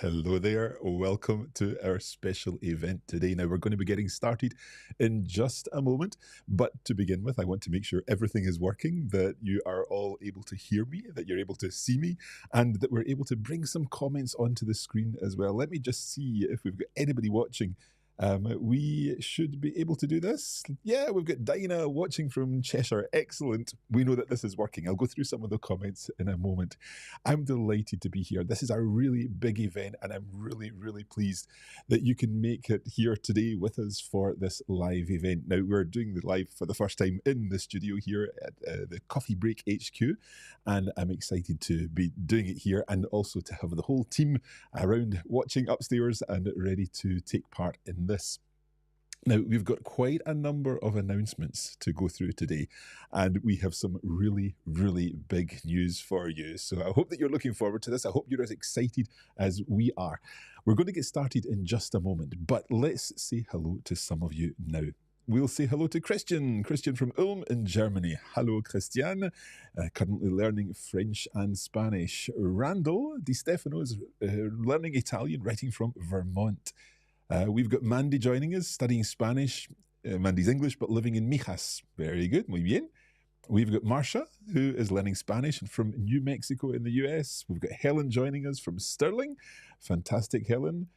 Hello there. Welcome to our special event today. Now, we're going to be getting started in just a moment. But to begin with, I want to make sure everything is working, that you are all able to hear me, that you're able to see me, and that we're able to bring some comments onto the screen as well. Let me just see if we've got anybody watching. We should be able to do this. Yeah, we've got Dinah watching from Cheshire. Excellent. We know that this is working. I'll go through some of the comments in a moment. I'm delighted to be here. This is a really big event, and I'm really, really pleased that you can make it here today with us for this live event. Now, we're doing the live for the first time in the studio here at the Coffee Break HQ, and I'm excited to be doing it here and also to have the whole team around watching upstairs and ready to take part in this. Now, we've got quite a number of announcements to go through today, and we have some really, really big news for you. So I hope that you're looking forward to this. I hope you're as excited as we are. We're going to get started in just a moment, but let's say hello to some of you now. We'll say hello to Christian from Ulm in Germany. Hello, Christian, currently learning French and Spanish. Randall Di Stefano is learning Italian, writing from Vermont. We've got Mandy joining us, studying Spanish. Mandy's English, but living in Mijas. Very good, muy bien. We've got Marcia, who is learning Spanish from New Mexico in the US. We've got Helen joining us from Stirling. Fantastic, Helen.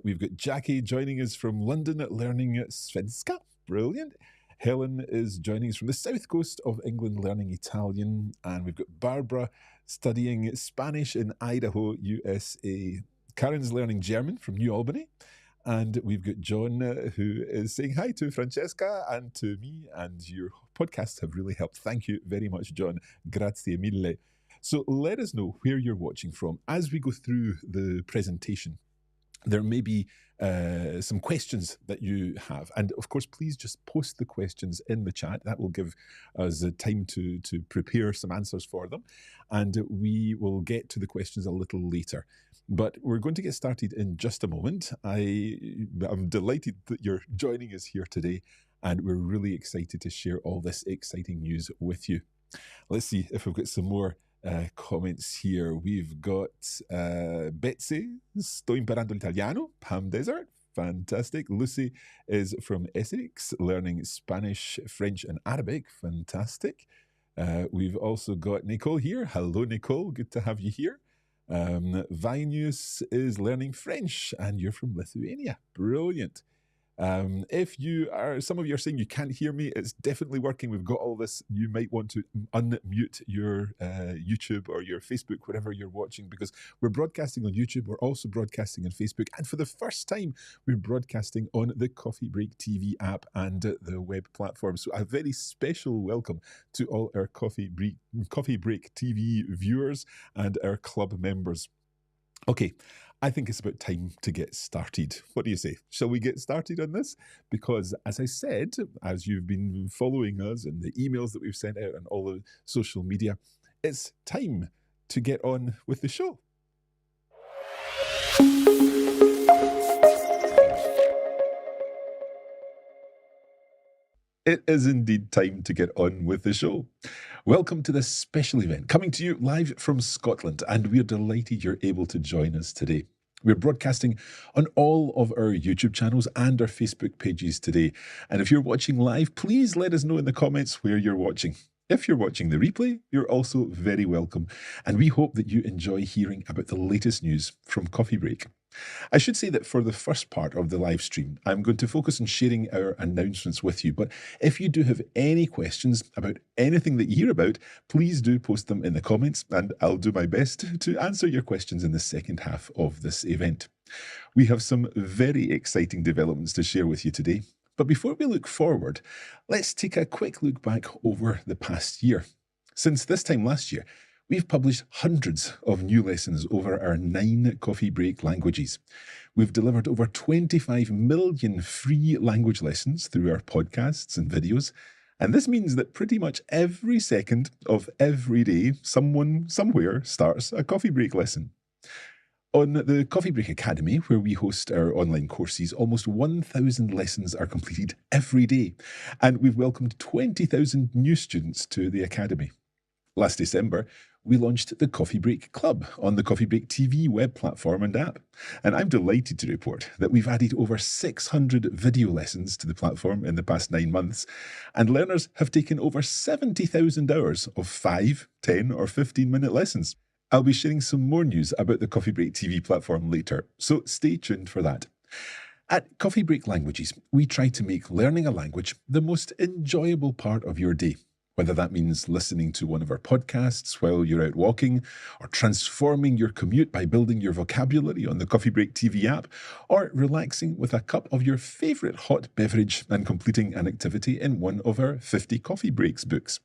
We've got Jackie joining us from London, learning Svenska. Brilliant. Helen is joining us from the south coast of England, learning Italian. And we've got Barbara studying Spanish in Idaho, USA. Karen's learning German from New Albany. And we've got John, who is saying hi to Francesca and to me, and your podcasts have really helped. Thank you very much, John. Grazie mille. So let us know where you're watching from as we go through the presentation. There may be some questions that you have. And of course, please just post the questions in the chat. That will give us time to prepare some answers for them. And we will get to the questions a little later. But we're going to get started in just a moment. I'm delighted that you're joining us here today, and we're really excited to share all this exciting news with you. Let's see if we've got some more comments here. We've got Betsy, sto imparando l'italiano, Palm Desert. Fantastic. Lucy is from Essex, learning Spanish, French, and Arabic. Fantastic. We've also got Nicole here. Hello, Nicole. Good to have you here. Vainius is learning French, and you're from Lithuania. Brilliant. If some of you are saying you can't hear me, it's definitely working. We've got all this. You might want to unmute your YouTube or your Facebook, wherever you're watching, because we're broadcasting on YouTube. We're also broadcasting on Facebook. And for the first time, we're broadcasting on the Coffee Break TV app and the web platform. So a very special welcome to all our Coffee Break TV viewers and our club members. Okay, I think it's about time to get started. What do you say? Shall we get started on this? Because as I said, as you've been following us and the emails that we've sent out and all the social media, it's time to get on with the show. It is indeed time to get on with the show. Welcome to this special event coming to you live from Scotland, and we're delighted you're able to join us today. We're broadcasting on all of our YouTube channels and our Facebook pages today. And if you're watching live, please let us know in the comments where you're watching. If you're watching the replay, you're also very welcome. And we hope that you enjoy hearing about the latest news from Coffee Break. I should say that for the first part of the live stream, I'm going to focus on sharing our announcements with you. But if you do have any questions about anything that you hear about, please do post them in the comments, and I'll do my best to answer your questions in the second half of this event. We have some very exciting developments to share with you today. But before we look forward, let's take a quick look back over the past year. Since this time last year, we've published hundreds of new lessons over our 9 Coffee Break languages. We've delivered over 25 million free language lessons through our podcasts and videos. And this means that pretty much every second of every day, someone somewhere starts a Coffee Break lesson. On the Coffee Break Academy, where we host our online courses, almost 1,000 lessons are completed every day. And we've welcomed 20,000 new students to the Academy. Last December, we launched the Coffee Break Club on the Coffee Break TV web platform and app. And I'm delighted to report that we've added over 600 video lessons to the platform in the past 9 months, and learners have taken over 70,000 hours of 5, 10, or 15-minute lessons. I'll be sharing some more news about the Coffee Break TV platform later, so stay tuned for that. At Coffee Break Languages, we try to make learning a language the most enjoyable part of your day. Whether that means listening to one of our podcasts while you're out walking, or transforming your commute by building your vocabulary on the Coffee Break TV app, or relaxing with a cup of your favourite hot beverage and completing an activity in one of our 50 Coffee Breaks books.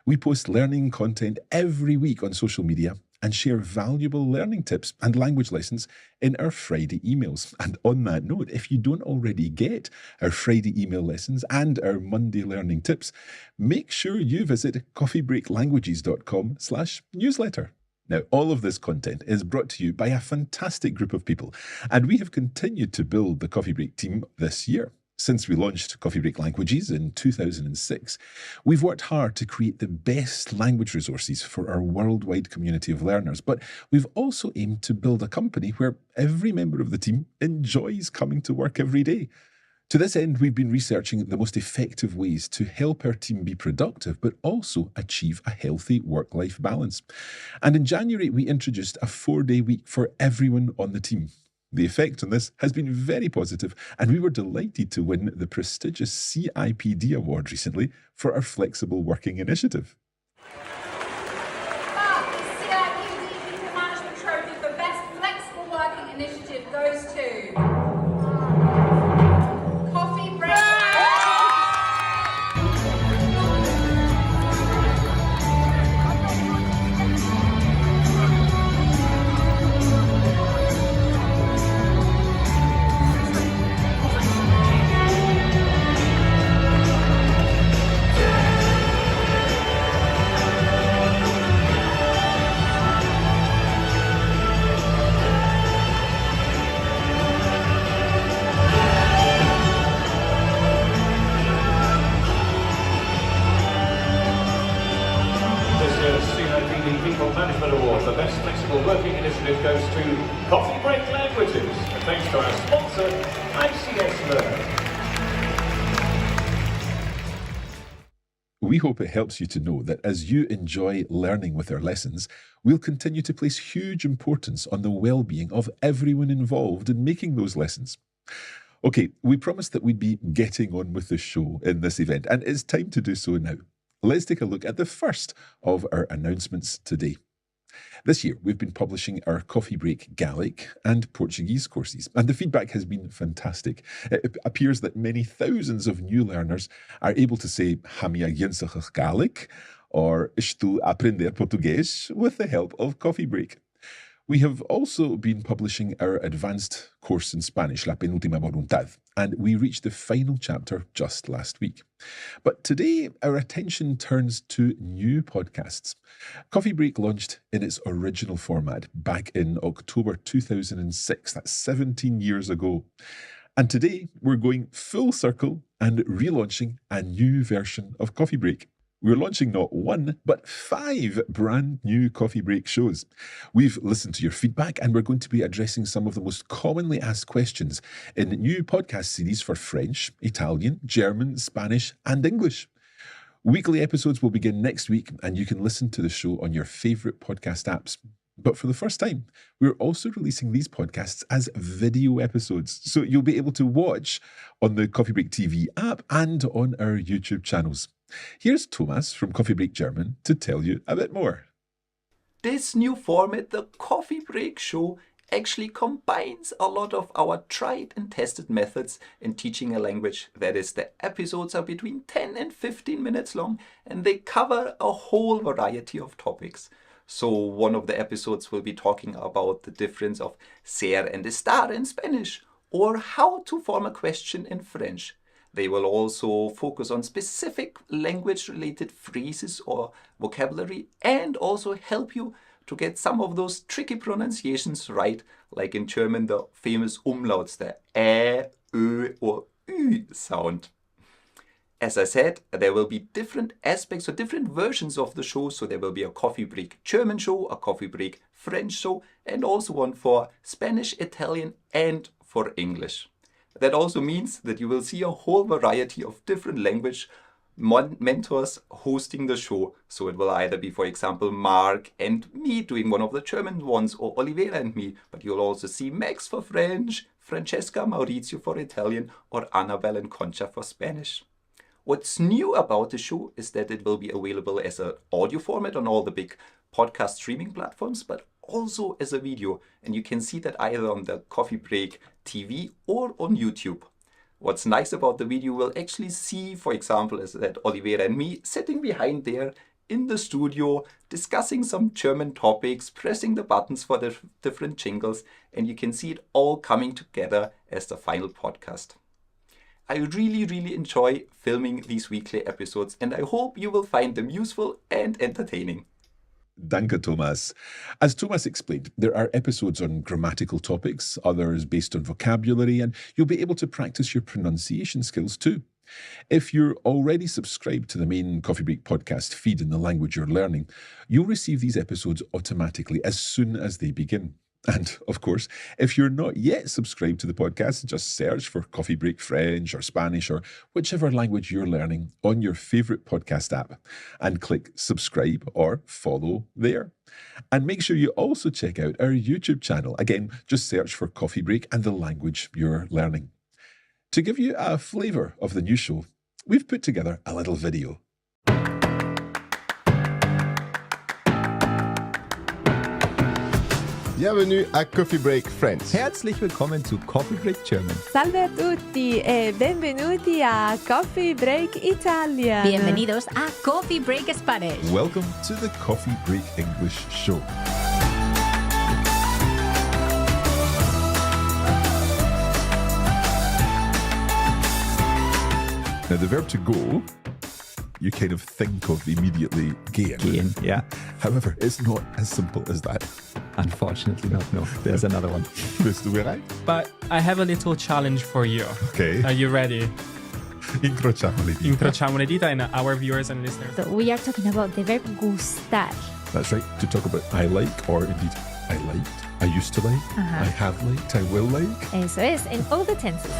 We post learning content every week on social media and share valuable learning tips and language lessons in our Friday emails. And on that note, if you don't already get our Friday email lessons and our Monday learning tips, make sure you visit coffeebreaklanguages.com/newsletter. Now, all of this content is brought to you by a fantastic group of people, and we have continued to build the Coffee Break team this year. Since we launched Coffee Break Languages in 2006, we've worked hard to create the best language resources for our worldwide community of learners, but we've also aimed to build a company where every member of the team enjoys coming to work every day. To this end, we've been researching the most effective ways to help our team be productive, but also achieve a healthy work-life balance. And in January, we introduced a 4-day week for everyone on the team. The effect on this has been very positive, and we were delighted to win the prestigious CIPD award recently for our flexible working initiative. But the CIPD People Management Trophy for Best Flexible Working Initiative goes to Coffee Break. People Management Award for Best Flexible Working Initiative goes to Coffee Break Languages, and thanks to our sponsor, ICS Learn. We hope it helps you to know that as you enjoy learning with our lessons, we'll continue to place huge importance on the well-being of everyone involved in making those lessons. Okay, we promised that we'd be getting on with the show in this event, and it's time to do so now. Let's take a look at the first of our announcements today. This year, we've been publishing our Coffee Break Gaelic and Portuguese courses, and the feedback has been fantastic. It appears that many thousands of new learners are able to say "Ha minha guionsach Gaelic" or "Estou a aprender português" with the help of Coffee Break. We have also been publishing our advanced course in Spanish, La Penúltima Voluntad, and we reached the final chapter just last week. But today, our attention turns to new podcasts. Coffee Break launched in its original format back in October 2006. That's 17 years ago. And today, we're going full circle and relaunching a new version of Coffee Break. We're launching not 1, but 5 brand new Coffee Break shows. We've listened to your feedback, and we're going to be addressing some of the most commonly asked questions in new podcast series for French, Italian, German, Spanish, and English. Weekly episodes will begin next week, and you can listen to the show on your favourite podcast apps. But for the first time, we're also releasing these podcasts as video episodes, so you'll be able to watch on the Coffee Break TV app and on our YouTube channels. Here's Thomas from Coffee Break German to tell you a bit more. This new format, the Coffee Break Show, actually combines a lot of our tried and tested methods in teaching a language. That is, the episodes are between 10 and 15 minutes long, and they cover a whole variety of topics. So one of the episodes will be talking about the difference of ser and estar in Spanish, or how to form a question in French. They will also focus on specific language-related phrases or vocabulary, and also help you to get some of those tricky pronunciations right, like in German the famous umlauts, the ä, ö or ü sound. As I said, there will be different aspects or different versions of the show. So there will be a coffee break German show, a coffee break French show, and also one for Spanish, Italian, and for English. That also means that you will see a whole variety of different language mentors hosting the show. So it will either be, for example, Mark and me doing one of the German ones, or Oliveira and me, but you'll also see Max for French, Francesca, Maurizio for Italian, or Annabelle and Concha for Spanish. What's new about the show is that it will be available as an audio format on all the big podcast streaming platforms, but also as a video. And you can see that either on the Coffee Break TV or on YouTube. What's nice about the video, we'll actually see, for example, is that Oliveira and me sitting behind there in the studio, discussing some German topics, pressing the buttons for the different jingles, and you can see it all coming together as the final podcast. I really enjoy filming these weekly episodes, and I hope you will find them useful and entertaining. Danke, Thomas. As Thomas explained, there are episodes on grammatical topics, others based on vocabulary, and you'll be able to practice your pronunciation skills too. If you're already subscribed to the main Coffee Break podcast feed in the language you're learning, you'll receive these episodes automatically as soon as they begin. And, of course, if you're not yet subscribed to the podcast, just search for Coffee Break French or Spanish or whichever language you're learning on your favourite podcast app and click subscribe or follow there. And make sure you also check out our YouTube channel. Again, just search for Coffee Break and the language you're learning. To give you a flavour of the new show, we've put together a little video. Bienvenue à Coffee Break French. Herzlich willkommen zu Coffee Break German. Salve a tutti e benvenuti a Coffee Break Italian. Bienvenidos a Coffee Break Spanish. Welcome to the Coffee Break English show. Now, the verb to go, you kind of think of immediately gehen. Gehen, yeah. However, it's not as simple as that. Unfortunately not, no. There's another one. Bist du bereit? But I have a little challenge for you. Okay. Are you ready? Incrociamo le dita. Incrociamo le dita, and our viewers and listeners. So we are talking about the verb gustar. That's right. To talk about I like, or indeed I liked, I used to like, I have liked, I will like. Eso es, in all the tenses.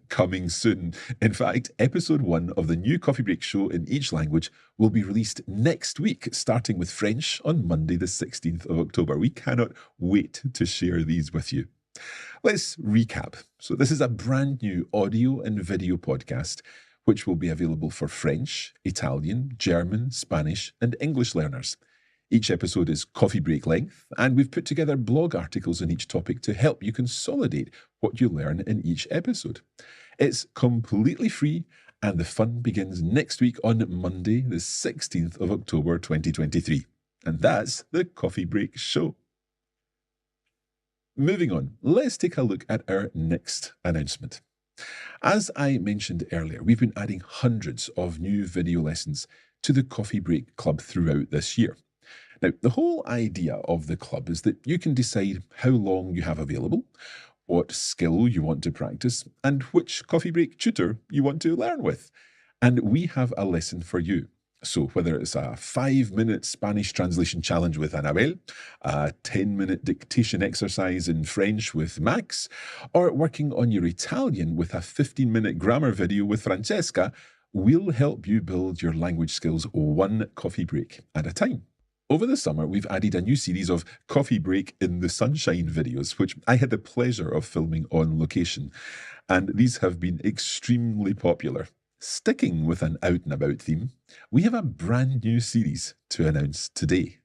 Coming soon. In fact, episode 1 of the new Coffee Break show in each language will be released next week, starting with French on Monday the 16th of October. We cannot wait to share these with you. Let's recap. So this is a brand new audio and video podcast, which will be available for French, Italian, German, Spanish, and English learners. Each episode is coffee break length, and we've put together blog articles on each topic to help you consolidate what you learn in each episode. It's completely free, and the fun begins next week on Monday, the 16th of October 2023. And that's the Coffee Break Show. Moving on, let's take a look at our next announcement. As I mentioned earlier, we've been adding hundreds of new video lessons to the Coffee Break Club throughout this year. Now, the whole idea of the club is that you can decide how long you have available, what skill you want to practice, and which Coffee Break tutor you want to learn with. And we have a lesson for you. So whether it's a 5-minute Spanish translation challenge with Annabelle, a 10-minute dictation exercise in French with Max, or working on your Italian with a 15-minute grammar video with Francesca, we'll help you build your language skills one coffee break at a time. Over the summer, we've added a new series of Coffee Break in the Sunshine videos, which I had the pleasure of filming on location, and these have been extremely popular. Sticking with an out-and-about theme, we have a brand new series to announce today.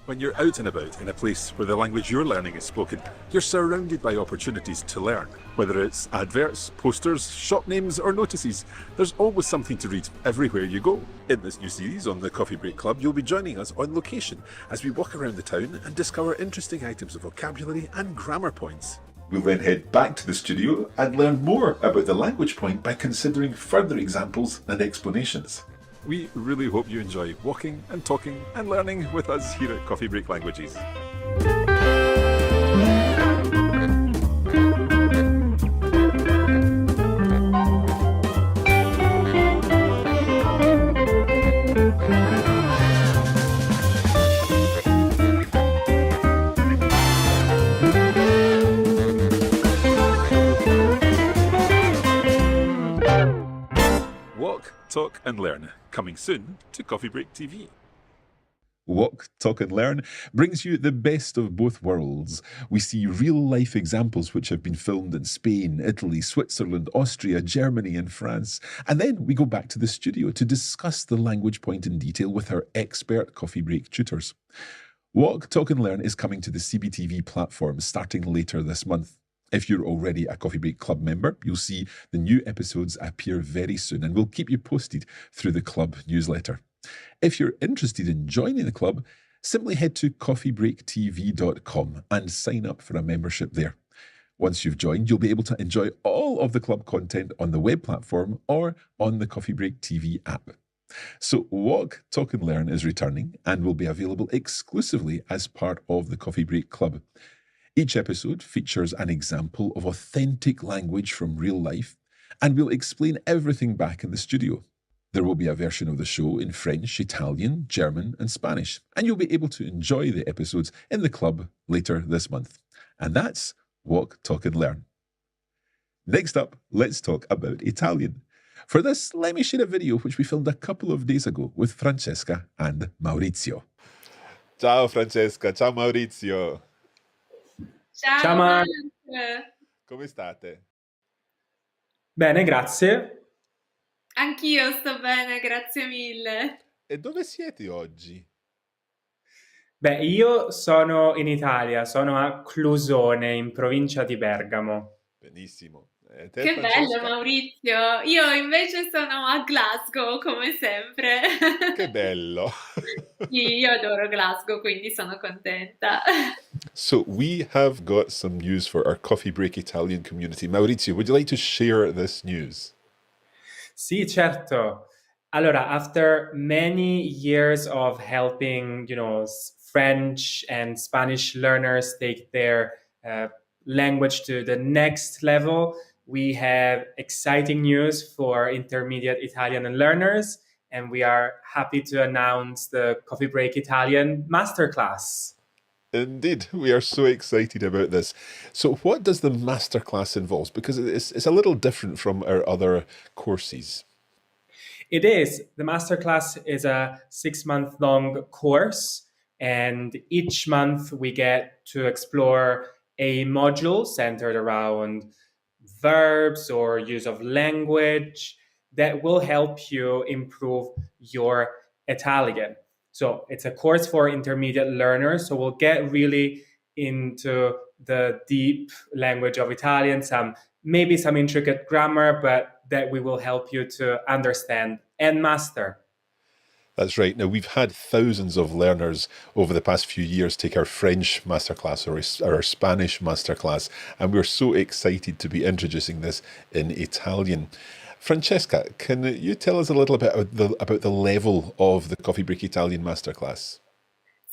When you're out and about in a place where the language you're learning is spoken, you're surrounded by opportunities to learn. Whether it's adverts, posters, shop names or notices, there's always something to read everywhere you go. In this new series on the Coffee Break Club, you'll be joining us on location as we walk around the town and discover interesting items of vocabulary and grammar points. We'll then head back to the studio and learn more about the language point by considering further examples and explanations. We really hope you enjoy walking and talking and learning with us here at Coffee Break Languages. Walk, Talk and Learn, coming soon to Coffee Break TV. Walk, Talk and Learn brings you the best of both worlds. We see real-life examples which have been filmed in Spain, Italy, Switzerland, Austria, Germany and France. And then we go back to the studio to discuss the language point in detail with our expert Coffee Break tutors. Walk, Talk and Learn is coming to the CBTV platform starting later this month. If you're already a Coffee Break Club member, you'll see the new episodes appear very soon and we'll keep you posted through the club newsletter. If you're interested in joining the club, simply head to coffeebreaktv.com and sign up for a membership there. Once you've joined, you'll be able to enjoy all of the club content on the web platform or on the Coffee Break TV app. So Walk, Talk and Learn is returning and will be available exclusively as part of the Coffee Break Club. Each episode features an example of authentic language from real life, and we'll explain everything back in the studio. There will be a version of the show in French, Italian, German and Spanish, and you'll be able to enjoy the episodes in the club later this month. And that's Walk, Talk and Learn. Next up, let's talk about Italian. For this, let me share a video which we filmed a couple of days ago with Francesca and Maurizio. Ciao Francesca, ciao Maurizio. Ciao, Mark. Come state? Bene, grazie. Anch'io sto bene, grazie mille. E dove siete oggi? Beh, io sono in Italia, sono a Clusone, in provincia di Bergamo. Benissimo. Che bello Maurizio, io invece sono a Glasgow come sempre. Che bello. Sì, io adoro Glasgow, quindi sono contenta. So we have got some news for our Coffee Break Italian community. Maurizio, would you like to share this news? Sì, certo. Allora, after many years of helping, French and Spanish learners take their language to the next level, we have exciting news for intermediate Italian learners, and we are happy to announce the Coffee Break Italian Masterclass. Indeed, we are so excited about this. So what does the masterclass involve? Because it's a little different from our other courses. It is. The masterclass is a 6-month-long course, and each month we get to explore a module centered around verbs or use of language that will help you improve your Italian. So it's a course for intermediate learners. So we'll get really into the deep language of Italian, maybe some intricate grammar, but that we will help you to understand and master. That's right. Now, we've had thousands of learners over the past few years take our French masterclass or our Spanish masterclass, and we're so excited to be introducing this in Italian. Francesca, can you tell us a little bit about the level of the Coffee Break Italian masterclass?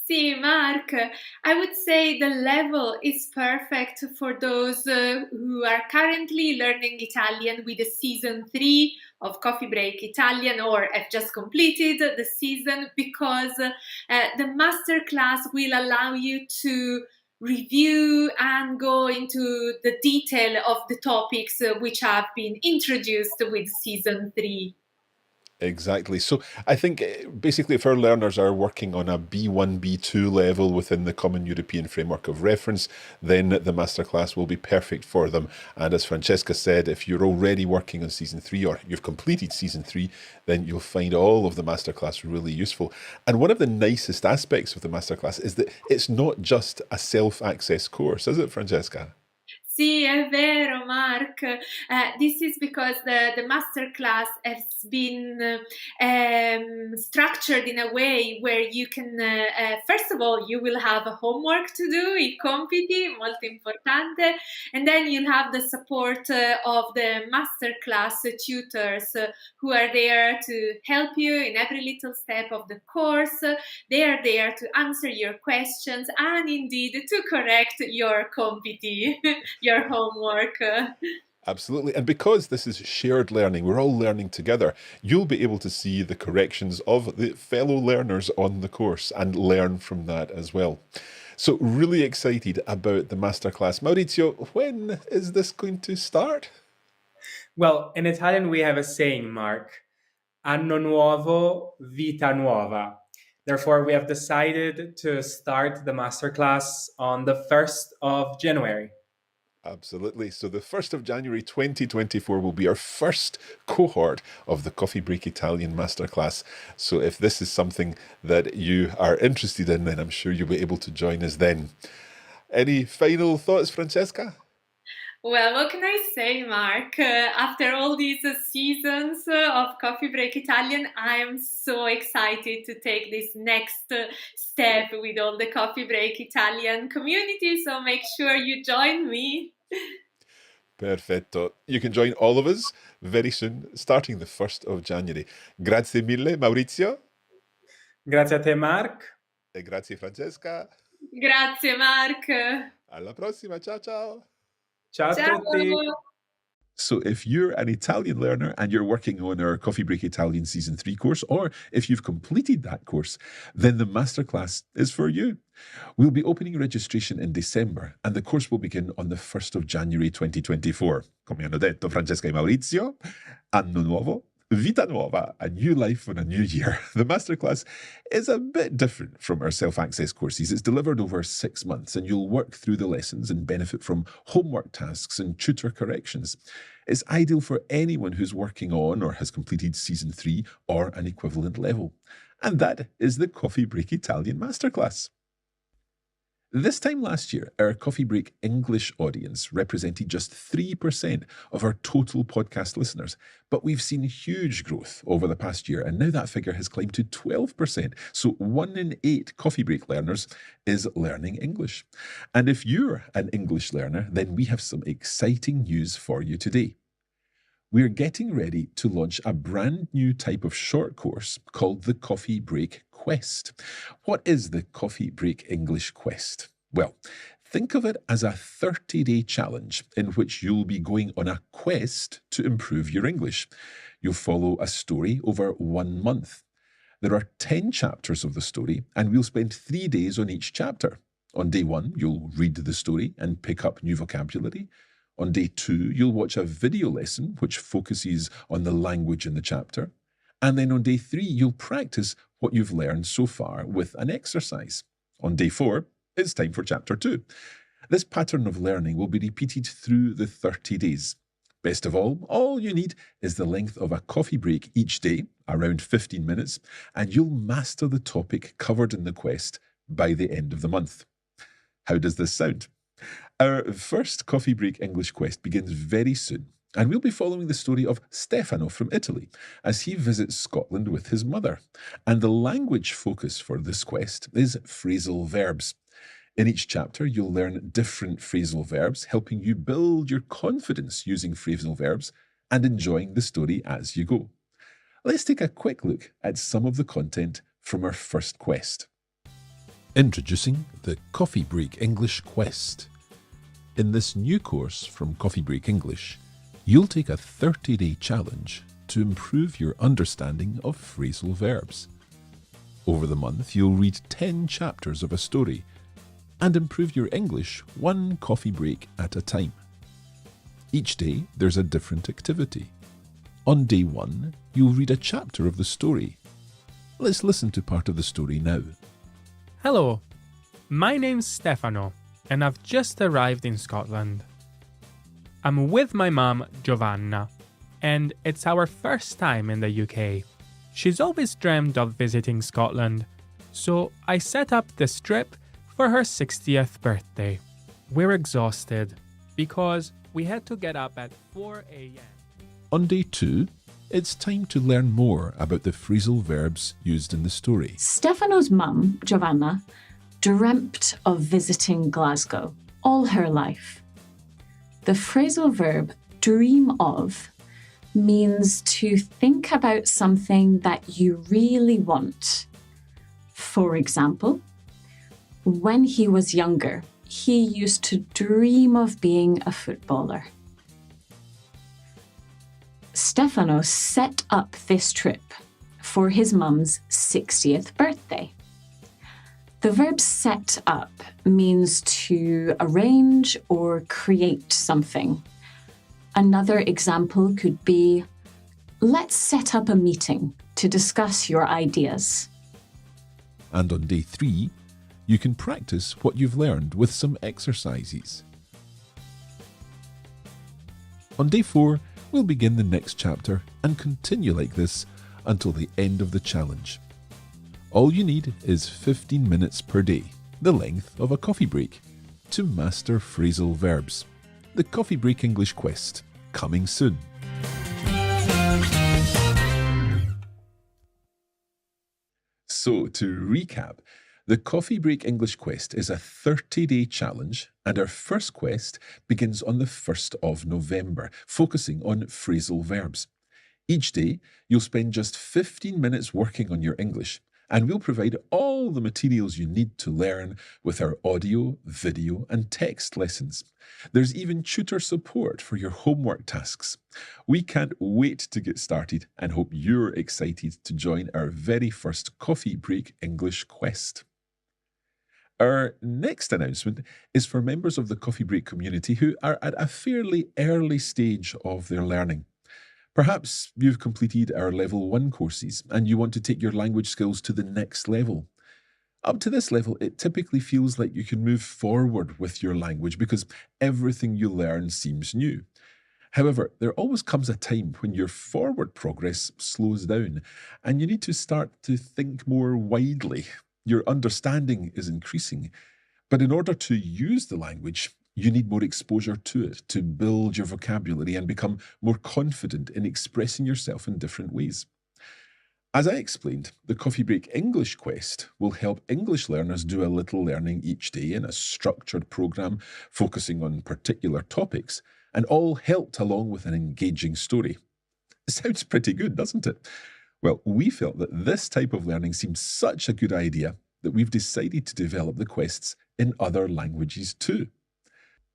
Sì, Mark, I would say the level is perfect for those who are currently learning Italian with the season 3 of Coffee Break Italian or have just completed the season, because the masterclass will allow you to review and go into the detail of the topics which have been introduced with season 3. Exactly. So I think basically if our learners are working on a B1, B2 level within the Common European Framework of Reference, then the masterclass will be perfect for them. And as Francesca said, if you're already working on season 3 or you've completed season 3, then you'll find all of the masterclass really useful. And one of the nicest aspects of the masterclass is that it's not just a self-access course, is it, Francesca? Sì, è vero, Mark. This is because the masterclass has been structured in a way where you can, first of all, you will have a homework to do, I compiti, molto importante, and then you'll have the support of the masterclass tutors who are there to help you in every little step of the course. They are there to answer your questions and indeed to correct your compiti. Your homework. Absolutely. And because this is shared learning, we're all learning together, you'll be able to see the corrections of the fellow learners on the course and learn from that as well. So really excited about the masterclass. Maurizio, when is this going to start? Well, in Italian, we have a saying, Mark. anno nuovo, vita nuova. Therefore, we have decided to start the masterclass on the 1st of January. Absolutely. So the 1st of January 2024 will be our first cohort of the Coffee Break Italian Masterclass. So if this is something that you are interested in, then I'm sure you'll be able to join us then. Any final thoughts, Francesca? Well, what can I say, Mark? After all these seasons of Coffee Break Italian, I am so excited to take this next step with all the Coffee Break Italian community. So make sure you join me. Perfetto. You can join all of us very soon, starting the 1st of January. Grazie mille, Maurizio. Grazie a te, Mark. E grazie, Francesca. Grazie, Mark. Alla prossima. Ciao, ciao. Ciao a tutti. So if you're an Italian learner and you're working on our Coffee Break Italian Season 3 course, or if you've completed that course, then the masterclass is for you. We'll be opening registration in December and the course will begin on the 1st of January 2024. Come hanno detto Francesca e Maurizio, anno nuovo, vita nuova, a new life and a new year. The masterclass is a bit different from our self-access courses. It's delivered over 6 months and you'll work through the lessons and benefit from homework tasks and tutor corrections. It's ideal for anyone who's working on or has completed Season 3 or an equivalent level. And that is the Coffee Break Italian Masterclass. This time last year, our Coffee Break English audience represented just 3% of our total podcast listeners, but we've seen huge growth over the past year, and now that figure has climbed to 12%. So 1 in 8 Coffee Break learners is learning English. And if you're an English learner, then we have some exciting news for you today. We're getting ready to launch a brand new type of short course called the Coffee Break Quest. What is the Coffee Break English Quest? Well, think of it as a 30-day challenge in which you'll be going on a quest to improve your English. You'll follow a story over 1 month. There are 10 chapters of the story, and we'll spend 3 days on each chapter. On day 1, you'll read the story and pick up new vocabulary. On day 2, you'll watch a video lesson which focuses on the language in the chapter. And then on day 3, you'll practice what you've learned so far with an exercise. On day 4, it's time for chapter 2. This pattern of learning will be repeated through the 30 days. Best of all you need is the length of a coffee break each day, around 15 minutes, and you'll master the topic covered in the quest by the end of the month. How does this sound? Our first Coffee Break English Quest begins very soon, and we'll be following the story of Stefano from Italy as he visits Scotland with his mother. And the language focus for this quest is phrasal verbs. In each chapter, you'll learn different phrasal verbs, helping you build your confidence using phrasal verbs and enjoying the story as you go. Let's take a quick look at some of the content from our first quest. Introducing the Coffee Break English Quest. In this new course from Coffee Break English, you'll take a 30-day challenge to improve your understanding of phrasal verbs. Over the month, you'll read 10 chapters of a story and improve your English 1 coffee break at a time. Each day, there's a different activity. On day 1, you'll read a chapter of the story. Let's listen to part of the story now. Hello, my name's Stefano, and I've just arrived in Scotland. I'm with my mum, Giovanna, and it's our first time in the UK. She's always dreamed of visiting Scotland, so I set up this trip for her 60th birthday. We're exhausted because we had to get up at 4 a.m. On day 2, it's time to learn more about the phrasal verbs used in the story. Stefano's mum, Giovanna, dreamt of visiting Glasgow all her life. The phrasal verb dream of means to think about something that you really want. For example, when he was younger, he used to dream of being a footballer. Stefano set up this trip for his mum's 60th birthday. The verb set up means to arrange or create something. Another example could be let's set up a meeting to discuss your ideas. And on day 3, you can practice what you've learned with some exercises. On day 4, we'll begin the next chapter and continue like this until the end of the challenge. All you need is 15 minutes per day, the length of a coffee break, to master phrasal verbs. The Coffee Break English Quest, coming soon. So, to recap, the Coffee Break English Quest is a 30-day challenge, and our first quest begins on the 1st of November, focusing on phrasal verbs. Each day, you'll spend just 15 minutes working on your English, and we'll provide all the materials you need to learn with our audio, video, and text lessons. There's even tutor support for your homework tasks. We can't wait to get started and hope you're excited to join our very first Coffee Break English Quest. Our next announcement is for members of the Coffee Break community who are at a fairly early stage of their learning. Perhaps you've completed our Level 1 courses and you want to take your language skills to the next level. Up to this level, it typically feels like you can move forward with your language because everything you learn seems new. However, there always comes a time when your forward progress slows down and you need to start to think more widely. Your understanding is increasing, but in order to use the language, you need more exposure to it to build your vocabulary and become more confident in expressing yourself in different ways. As I explained, the Coffee Break English Quest will help English learners do a little learning each day in a structured program focusing on particular topics, and all helped along with an engaging story. It sounds pretty good, doesn't it? Well, we felt that this type of learning seemed such a good idea that we've decided to develop the quests in other languages too.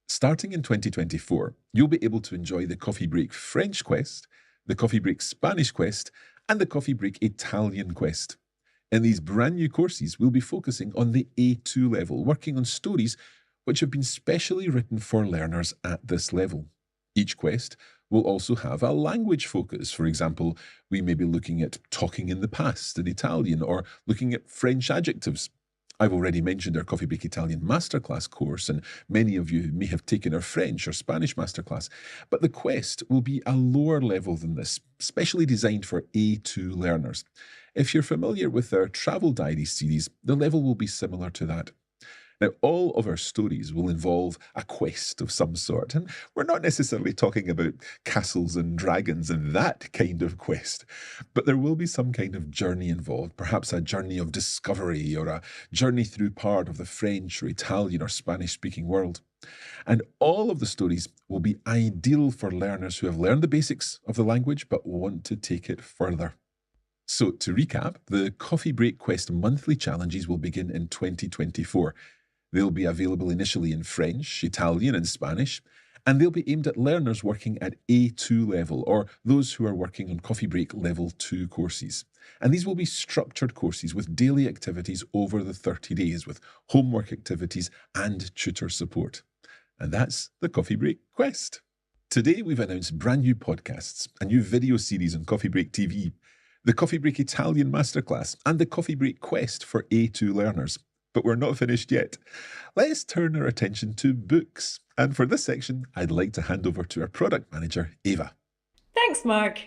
Starting in 2024, you'll be able to enjoy the Coffee Break French Quest, the Coffee Break Spanish Quest, and the Coffee Break Italian Quest. In these brand new courses, we'll be focusing on the A2 level, working on stories which have been specially written for learners at this level. Each quest will also have a language focus. For example, we may be looking at talking in the past in Italian or looking at French adjectives. I've already mentioned our Coffee Break Italian Masterclass course, and many of you may have taken our French or Spanish Masterclass, but the quest will be a lower level than this, specially designed for A2 learners. If you're familiar with our Travel Diaries series, the level will be similar to that. Now, all of our stories will involve a quest of some sort, and we're not necessarily talking about castles and dragons and that kind of quest, but there will be some kind of journey involved, perhaps a journey of discovery or a journey through part of the French or Italian or Spanish-speaking world. And all of the stories will be ideal for learners who have learned the basics of the language but want to take it further. So, to recap, the Coffee Break Quest monthly challenges will begin in 2024. They'll be available initially in French, Italian, and Spanish, and they'll be aimed at learners working at A2 level or those who are working on Coffee Break Level 2 courses. And these will be structured courses with daily activities over the 30 days with homework activities and tutor support. And that's the Coffee Break Quest. Today we've announced brand new podcasts, a new video series on Coffee Break TV, the Coffee Break Italian Masterclass, and the Coffee Break Quest for A2 learners. But we're not finished yet. Let's turn our attention to books. And for this section, I'd like to hand over to our product manager, Eva. Thanks, Mark.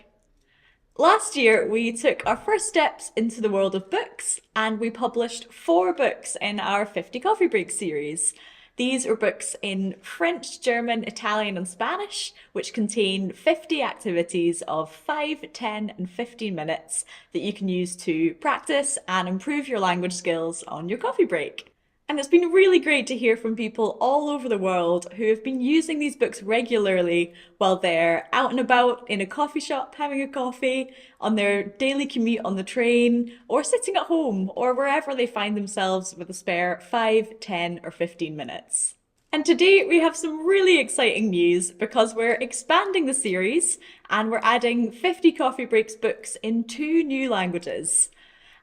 Last year, we took our first steps into the world of books, and we published 4 books in our 50 Coffee Break series. These are books in French, German, Italian, and Spanish, which contain 50 activities of 5, 10, and 15 minutes that you can use to practice and improve your language skills on your coffee break. And it's been really great to hear from people all over the world who have been using these books regularly while they're out and about in a coffee shop having a coffee, on their daily commute on the train, or sitting at home, or wherever they find themselves with a spare 5, 10, or 15 minutes. And today we have some really exciting news because we're expanding the series and we're adding 50 Coffee Breaks books in 2 new languages.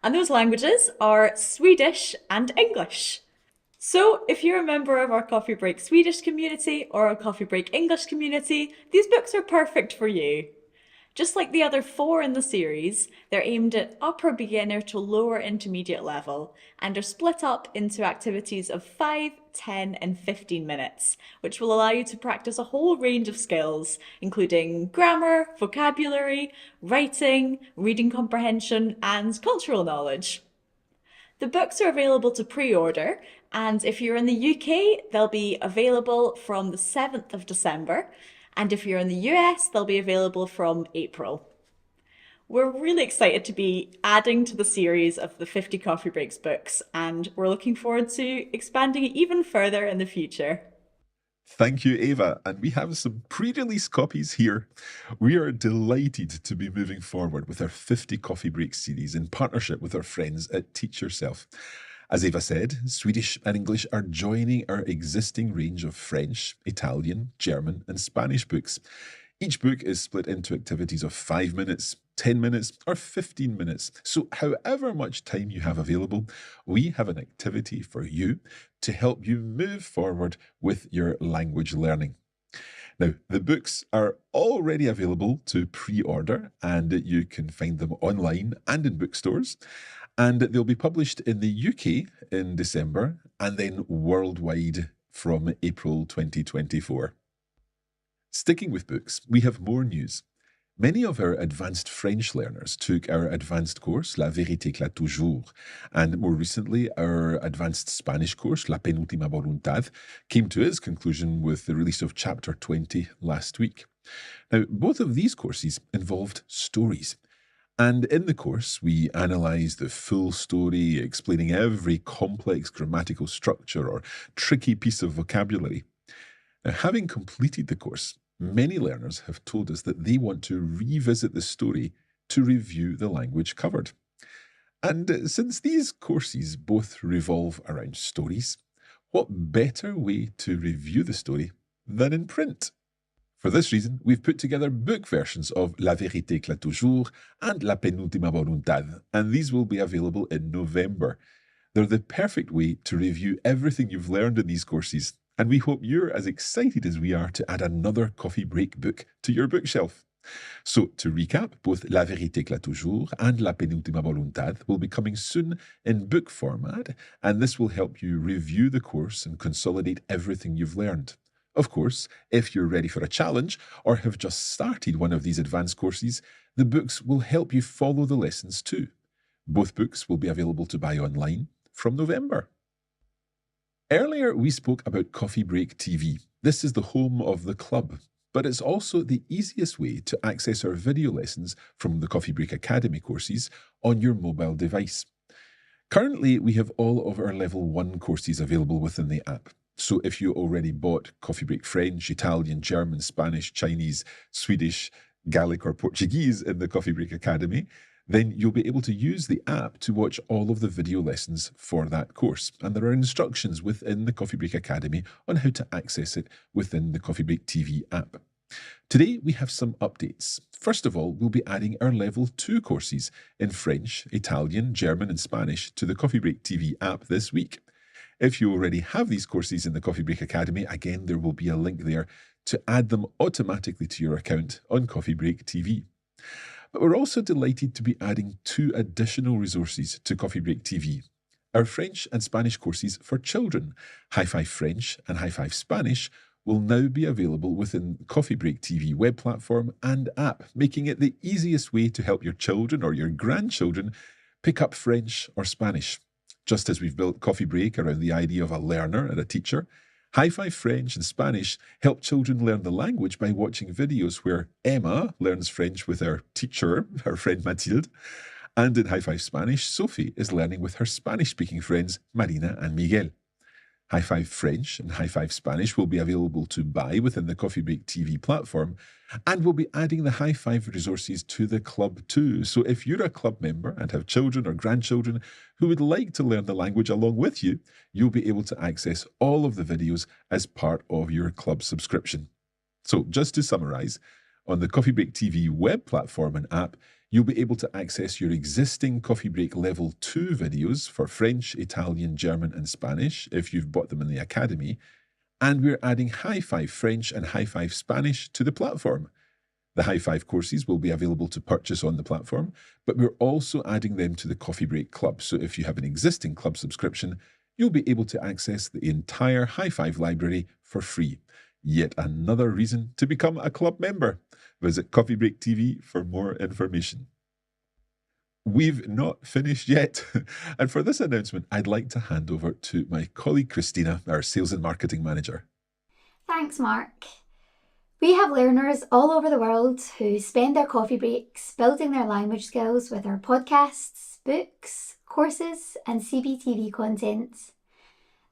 And those languages are Swedish and English. So if you're a member of our Coffee Break Swedish community or our Coffee Break English community, these books are perfect for you. Just like the other 4 in the series, they're aimed at upper beginner to lower intermediate level and are split up into activities of 5, 10, and 15 minutes, which will allow you to practice a whole range of skills, including grammar, vocabulary, writing, reading comprehension, and cultural knowledge. The books are available to pre-order, and if you're in the UK, they'll be available from the 7th of December, and if you're in the US, they'll be available from April. We're really excited to be adding to the series of the 50 Coffee Breaks books, and we're looking forward to expanding it even further in the future. Thank you, Ava. And we have some pre-release copies here. We are delighted to be moving forward with our 50 Coffee Breaks series in partnership with our friends at Teach Yourself. As Ava said, Swedish and English are joining our existing range of French, Italian, German, and Spanish books. Each book is split into activities of 5 minutes, 10 minutes, or 15 minutes. So however much time you have available, we have an activity for you to help you move forward with your language learning. Now, the books are already available to pre-order, and you can find them online and in bookstores. And they'll be published in the UK in December and then worldwide from April 2024. Sticking with books, we have more news. Many of our advanced French learners took our advanced course, La Vérité éclate toujours, and more recently, our advanced Spanish course, La Penúltima Voluntad, came to its conclusion with the release of Chapter 20 last week. Now, both of these courses involved stories. And in the course, we analyse the full story, explaining every complex grammatical structure or tricky piece of vocabulary. Now, having completed the course, many learners have told us that they want to revisit the story to review the language covered. And since these courses both revolve around stories, what better way to review the story than in print? For this reason, we've put together book versions of La Vérité éclate toujours and La Penúltima Voluntad, and these will be available in November. They're the perfect way to review everything you've learned in these courses, and we hope you're as excited as we are to add another coffee break book to your bookshelf. So, to recap, both La Vérité éclate toujours and La Penúltima Voluntad will be coming soon in book format, and this will help you review the course and consolidate everything you've learned. Of course, if you're ready for a challenge or have just started one of these advanced courses, the books will help you follow the lessons too. Both books will be available to buy online from November. Earlier, we spoke about Coffee Break TV. This is the home of the club, but it's also the easiest way to access our video lessons from the Coffee Break Academy courses on your mobile device. Currently, we have all of our Level 1 courses available within the app. So if you already bought Coffee Break French, Italian, German, Spanish, Chinese, Swedish, Gaelic or Portuguese in the Coffee Break Academy, then you'll be able to use the app to watch all of the video lessons for that course. And there are instructions within the Coffee Break Academy on how to access it within the Coffee Break TV app. Today, we have some updates. First of all, we'll be adding our Level 2 courses in French, Italian, German and Spanish to the Coffee Break TV app this week. If you already have these courses in the Coffee Break Academy, again, there will be a link there to add them automatically to your account on Coffee Break TV. But we're also delighted to be adding 2 additional resources to Coffee Break TV. Our French and Spanish courses for children, High Five French and High Five Spanish, will now be available within Coffee Break TV web platform and app, making it the easiest way to help your children or your grandchildren pick up French or Spanish. Just as we've built Coffee Break around the idea of a learner and a teacher, High Five French and Spanish help children learn the language by watching videos where Emma learns French with her teacher, her friend Mathilde, and in High Five Spanish, Sophie is learning with her Spanish-speaking friends Marina and Miguel. High Five French and High Five Spanish will be available to buy within the Coffee Break TV platform, and we'll be adding the High Five resources to the club too. So if you're a club member and have children or grandchildren who would like to learn the language along with you, you'll be able to access all of the videos as part of your club subscription. So just to summarize, on the Coffee Break TV web platform and app, you'll be able to access your existing Coffee Break Level 2 videos for French, Italian, German and Spanish if you've bought them in the Academy, and we're adding High Five French and High Five Spanish to the platform. The High Five courses will be available to purchase on the platform, but we're also adding them to the Coffee Break Club. So if you have an existing club subscription, you'll be able to access the entire High Five library for free. Yet another reason to become a club member. Visit Coffee Break TV for more information. We've not finished yet. And for this announcement, I'd like to hand over to my colleague Christina, our Sales and Marketing Manager. Thanks, Mark. We have learners all over the world who spend their coffee breaks building their language skills with our podcasts, books, courses, and CBTV content.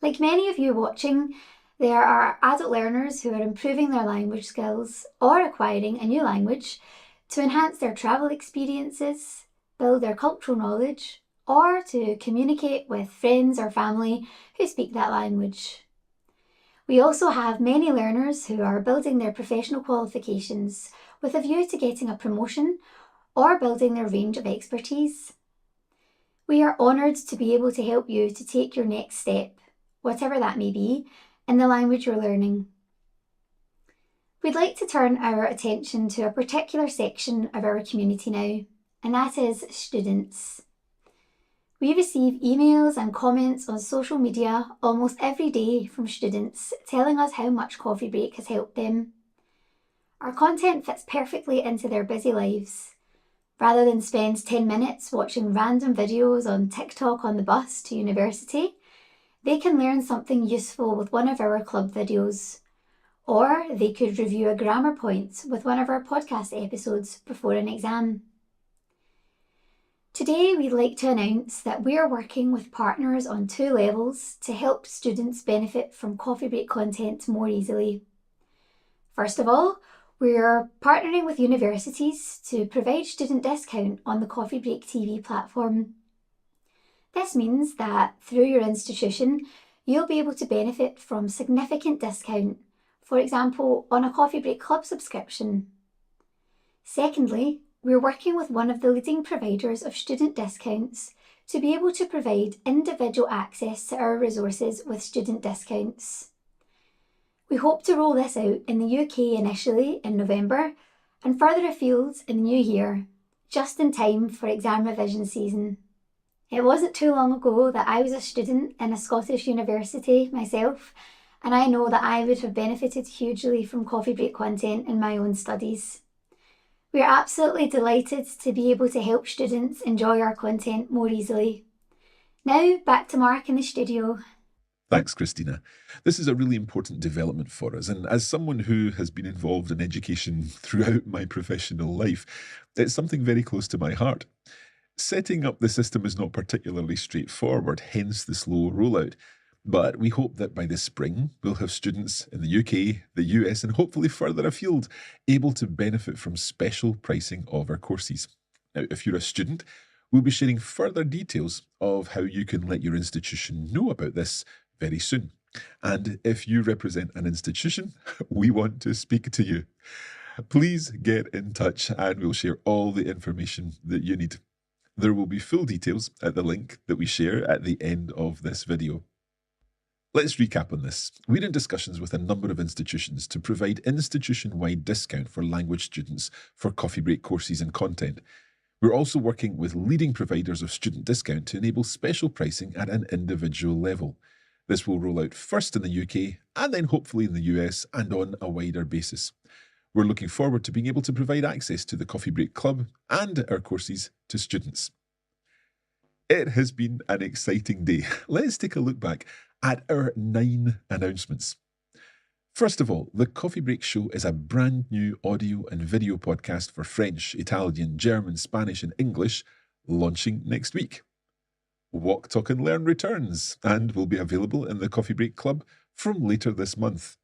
Like many of you watching, there are adult learners who are improving their language skills or acquiring a new language to enhance their travel experiences, build their cultural knowledge, or to communicate with friends or family who speak that language. We also have many learners who are building their professional qualifications with a view to getting a promotion or building their range of expertise. We are honoured to be able to help you to take your next step, whatever that may be, in the language you're learning. We'd like to turn our attention to a particular section of our community now, and that is students. We receive emails and comments on social media almost every day from students telling us how much Coffee Break has helped them. Our content fits perfectly into their busy lives. Rather than spend 10 minutes watching random videos on TikTok on the bus to university, they can learn something useful with one of our club videos. Or they could review a grammar point with one of our podcast episodes before an exam. Today, we'd like to announce that we are working with partners on 2 levels to help students benefit from Coffee Break content more easily. First of all, we are partnering with universities to provide student discount on the Coffee Break TV platform. This means that through your institution, you'll be able to benefit from significant discount, for example, on a Coffee Break Club subscription. Secondly, we're working with one of the leading providers of student discounts to be able to provide individual access to our resources with student discounts. We hope to roll this out in the UK initially in November and further afield in the new year, just in time for exam revision season. It wasn't too long ago that I was a student in a Scottish university myself, and I know that I would have benefited hugely from Coffee Break content in my own studies. We are absolutely delighted to be able to help students enjoy our content more easily. Now, back to Mark in the studio. Thanks, Christina. This is a really important development for us, and as someone who has been involved in education throughout my professional life, it's something very close to my heart. Setting up the system is not particularly straightforward, hence the slow rollout. But we hope that by this spring, we'll have students in the UK, the US, and hopefully further afield able to benefit from special pricing of our courses. Now, if you're a student, we'll be sharing further details of how you can let your institution know about this very soon. And if you represent an institution, we want to speak to you. Please get in touch and we'll share all the information that you need. There will be full details at the link that we share at the end of this video. Let's recap on this. We're in discussions with a number of institutions to provide institution-wide discount for language students for Coffee Break courses and content. We're also working with leading providers of student discount to enable special pricing at an individual level. This will roll out first in the UK and then hopefully in the US and on a wider basis. We're looking forward to being able to provide access to the Coffee Break Club and our courses to students. It has been an exciting day. Let's take a look back at our 9 announcements. First of all, the Coffee Break Show is a brand new audio and video podcast for French, Italian, German, Spanish and English, launching next week. Walk, Talk and Learn returns and will be available in the Coffee Break Club from later this month.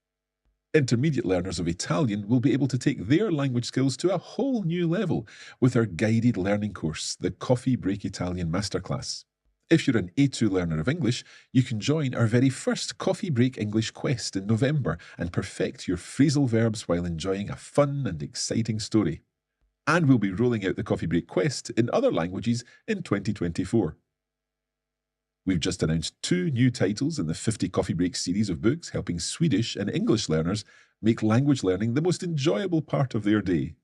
Intermediate learners of Italian will be able to take their language skills to a whole new level with our guided learning course, the Coffee Break Italian Masterclass. If you're an A2 learner of English, you can join our very first Coffee Break English Quest in November and perfect your phrasal verbs while enjoying a fun and exciting story. And we'll be rolling out the Coffee Break Quest in other languages in 2024. We've just announced 2 new titles in the 50 Coffee Break series of books helping Swedish and English learners make language learning the most enjoyable part of their day.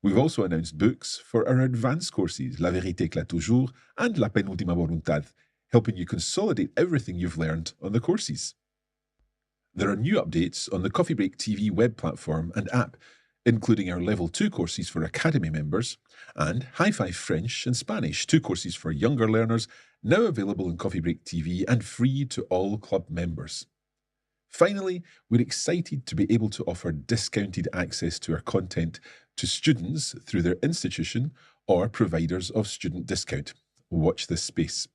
We've also announced books for our advanced courses, La Vérité éclate toujours and La Penúltima Voluntad, helping you consolidate everything you've learned on the courses. There are new updates on the Coffee Break TV web platform and app, including our Level 2 courses for Academy members and High Five French and Spanish, 2 courses for younger learners, now available on Coffee Break TV and free to all club members. Finally, we're excited to be able to offer discounted access to our content to students through their institution or providers of student discount. Watch this space.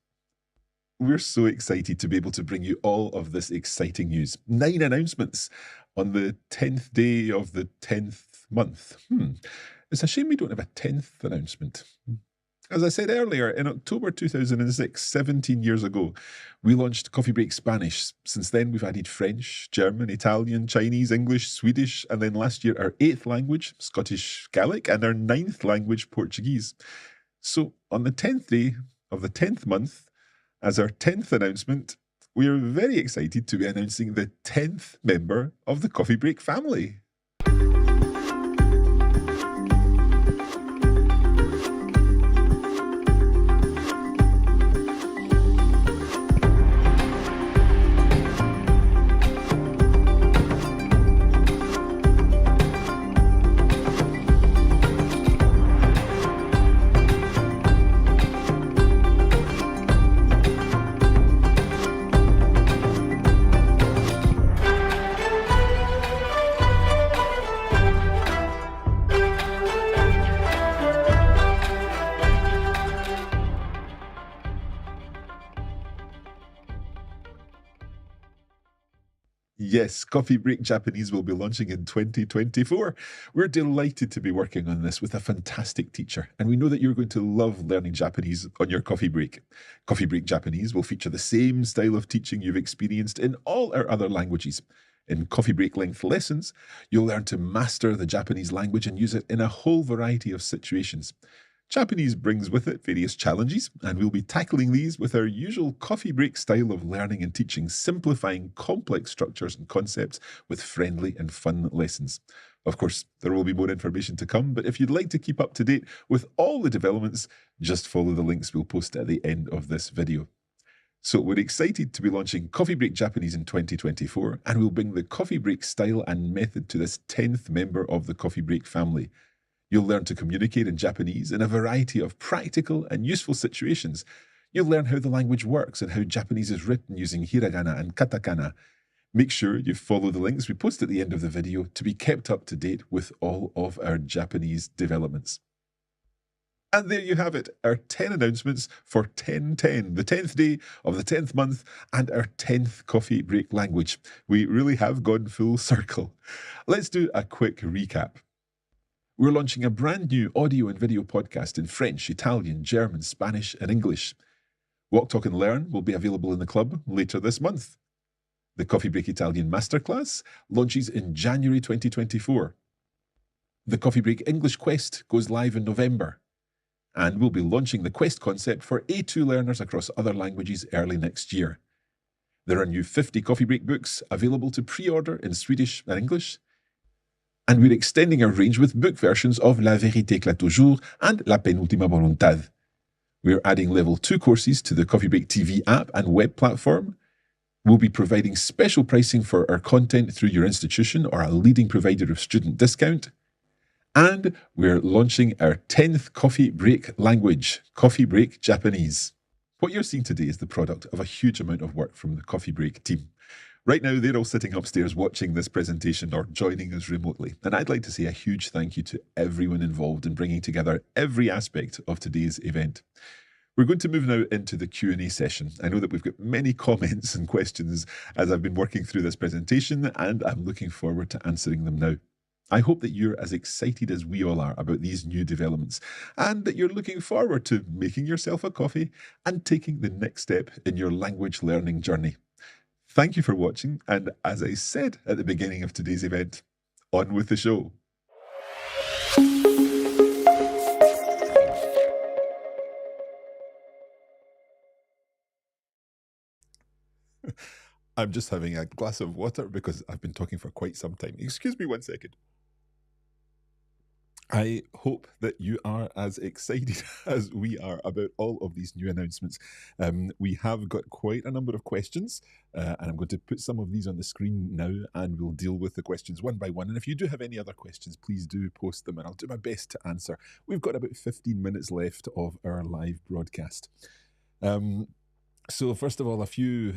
We're so excited to be able to bring you all of this exciting news. 9 announcements on the 10th day of the 10th month. It's a shame we don't have a 10th announcement. As I said earlier, in October 2006, 17 years ago, we launched Coffee Break Spanish. Since then, we've added French, German, Italian, Chinese, English, Swedish, and then last year our 8th language, Scottish Gaelic, and our 9th language, Portuguese. So on the 10th day of the 10th month, as our 10th announcement, we are very excited to be announcing the 10th member of the Coffee Break family. Yes, Coffee Break Japanese will be launching in 2024. We're delighted to be working on this with a fantastic teacher, and we know that you're going to love learning Japanese on your coffee break. Coffee Break Japanese will feature the same style of teaching you've experienced in all our other languages. In coffee break length lessons, you'll learn to master the Japanese language and use it in a whole variety of situations. Japanese brings with it various challenges, and we'll be tackling these with our usual coffee break style of learning and teaching, simplifying complex structures and concepts with friendly and fun lessons. Of course, there will be more information to come, but if you'd like to keep up to date with all the developments, just follow the links we'll post at the end of this video. So we're excited to be launching Coffee Break Japanese in 2024, and we'll bring the coffee break style and method to this 10th member of the Coffee Break family. You'll learn to communicate in Japanese in a variety of practical and useful situations. You'll learn how the language works and how Japanese is written using hiragana and katakana. Make sure you follow the links we post at the end of the video to be kept up to date with all of our Japanese developments. And there you have it, our 10 announcements for 10/10, the 10th day of the 10th month and our 10th coffee break language. We really have gone full circle. Let's do a quick recap. We're launching a brand new audio and video podcast in French, Italian, German, Spanish, and English. Walk, Talk and Learn will be available in the club later this month. The Coffee Break Italian Masterclass launches in January 2024. The Coffee Break English Quest goes live in November. And we'll be launching the Quest concept for A2 learners across other languages early next year. There are new 50 Coffee Break books available to pre-order in Swedish and English. And we're extending our range with book versions of La Vérité éclate toujours and La Penúltima Voluntad. We're adding Level 2 courses to the Coffee Break TV app and web platform. We'll be providing special pricing for our content through your institution or a leading provider of student discount. And we're launching our 10th Coffee Break language, Coffee Break Japanese. What you're seeing today is the product of a huge amount of work from the Coffee Break team. Right now, they're all sitting upstairs watching this presentation or joining us remotely. And I'd like to say a huge thank you to everyone involved in bringing together every aspect of today's event. We're going to move now into the Q&A session. I know that we've got many comments and questions as I've been working through this presentation, and I'm looking forward to answering them now. I hope that you're as excited as we all are about these new developments, and that you're looking forward to making yourself a coffee and taking the next step in your language learning journey. Thank you for watching, and as I said at the beginning of today's event, on with the show. I'm just having a glass of water because I've been talking for quite some time. Excuse me 1 second. I hope that you are as excited as we are about all of these new announcements. We have got quite a number of questions, and I'm going to put some of these on the screen now, and we'll deal with the questions one by one. And if you do have any other questions, please do post them, and I'll do my best to answer. We've got about 15 minutes left of our live broadcast. So first of all, a few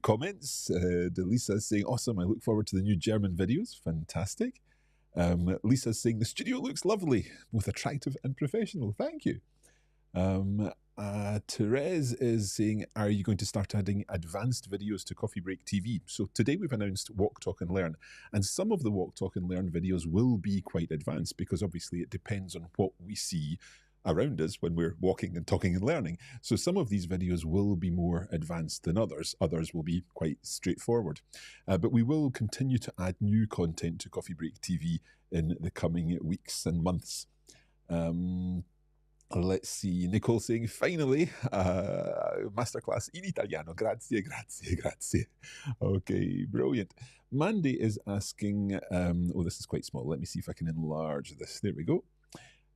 comments. Lisa saying, awesome, I look forward to the new German videos. Fantastic. Lisa's saying the studio looks lovely, both attractive and professional. Thank you. Therese is saying, are you going to start adding advanced videos to Coffee Break TV? So today we've announced Walk, Talk and Learn, and some of the Walk, Talk and Learn videos will be quite advanced because obviously it depends on what we see around us when we're walking and talking and learning. So some of these videos will be more advanced than others. Others will be quite straightforward. But we will continue to add new content to Coffee Break TV in the coming weeks and months. Let's see, Nicole saying, finally, masterclass in Italiano. Grazie, grazie, grazie. Okay, brilliant. Mandy is asking, oh, this is quite small. Let me see if I can enlarge this. There we go.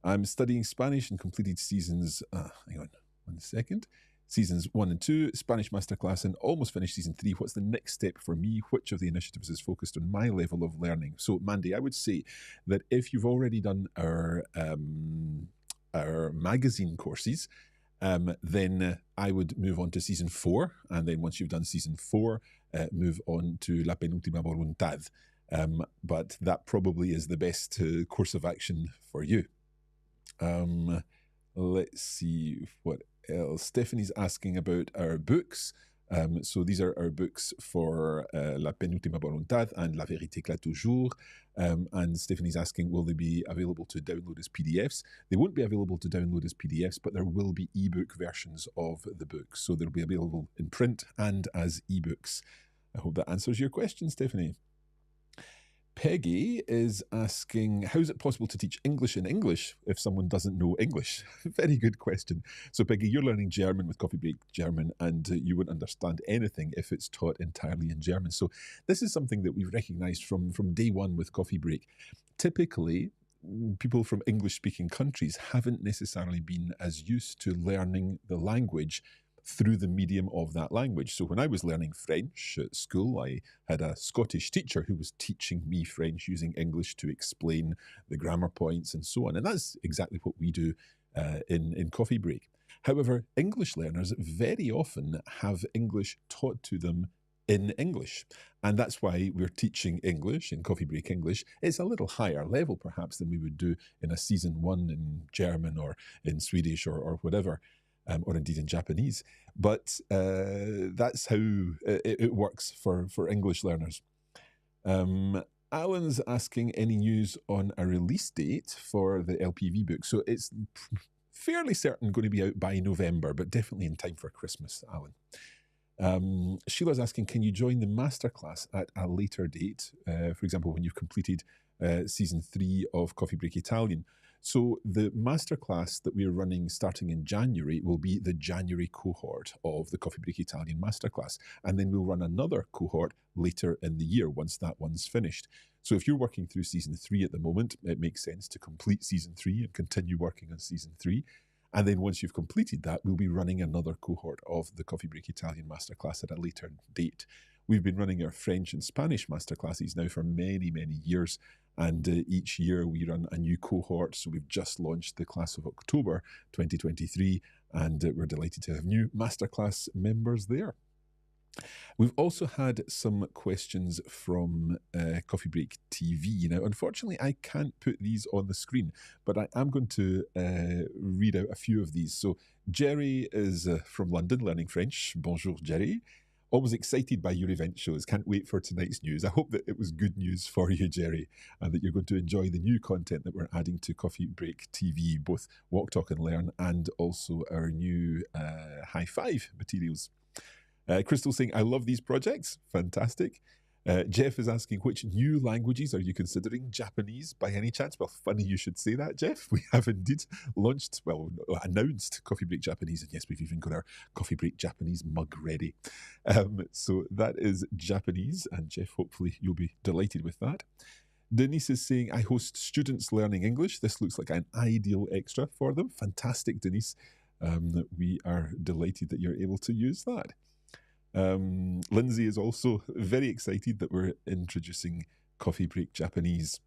I'm studying Spanish and completed seasons, hang on 1 second, seasons 1 and 2, Spanish masterclass, and almost finished season 3. What's the next step for me? Which of the initiatives is focused on my level of learning? So, Mandy, I would say that if you've already done our magazine courses, then I would move on to season 4. And then once you've done season 4, move on to La Penúltima Voluntad. But that probably is the best course of action for you. Let's see what else. Stephanie's asking about our books. So these are our books for La Penúltima Voluntad and La Vérité éclate toujours. And Stephanie's asking, will they be available to download as PDFs? They won't be available to download as PDFs, but there will be ebook versions of the books. So they'll be available in print and as ebooks. I hope that answers your question, Stephanie. Peggy is asking, how is it possible to teach English in English if someone doesn't know English? Very good question. So Peggy, you're learning German with Coffee Break German, and you wouldn't understand anything if it's taught entirely in German. So this is something that we've recognized from day one with Coffee Break. Typically, people from English-speaking countries haven't necessarily been as used to learning the language through the medium of that language. So when I was learning French at school, I had a Scottish teacher who was teaching me French using English to explain the grammar points and so on. And that's exactly what we do in Coffee Break. However, English learners very often have English taught to them in English. And that's why we're teaching English in Coffee Break English. It's a little higher level perhaps than we would do in a season 1 in German or in Swedish or whatever. Or indeed in Japanese. But that's how it works for English learners. Alan's asking any news on a release date for the LPV book. So it's fairly certain going to be out by November, but definitely in time for Christmas, Alan. Sheila's asking, can you join the masterclass at a later date? For example, when you've completed season 3 of Coffee Break Italian. So the masterclass that we're running starting in January will be the January cohort of the Coffee Break Italian masterclass. And then we'll run another cohort later in the year once that one's finished. So if you're working through season 3 at the moment, it makes sense to complete season 3 and continue working on season 3. And then once you've completed that, we'll be running another cohort of the Coffee Break Italian masterclass at a later date. We've been running our French and Spanish masterclasses now for many, many years. And each year we run a new cohort. So we've just launched the class of October 2023, and we're delighted to have new masterclass members there. We've also had some questions from Coffee Break TV. Now, unfortunately, I can't put these on the screen, but I am going to read out a few of these. So Jerry is from London, learning French. Bonjour, Jerry. Always excited by your event shows. Can't wait for tonight's news. I hope that it was good news for you, Jerry, and that you're going to enjoy the new content that we're adding to Coffee Break TV, both Walk, Talk and Learn and also our new High Five materials. Crystal saying, I love these projects. Fantastic. Jeff is asking, which new languages are you considering? Japanese, by any chance? Well, funny you should say that, Jeff. We have indeed announced Coffee Break Japanese, and yes, we've even got our Coffee Break Japanese mug ready. So that is Japanese, and Jeff, hopefully you'll be delighted with that. Denise is saying, I host students learning English. This looks like an ideal extra for them. Fantastic, Denise. We are delighted that you're able to use that. Lindsay is also very excited that we're introducing Coffee Break Japanese.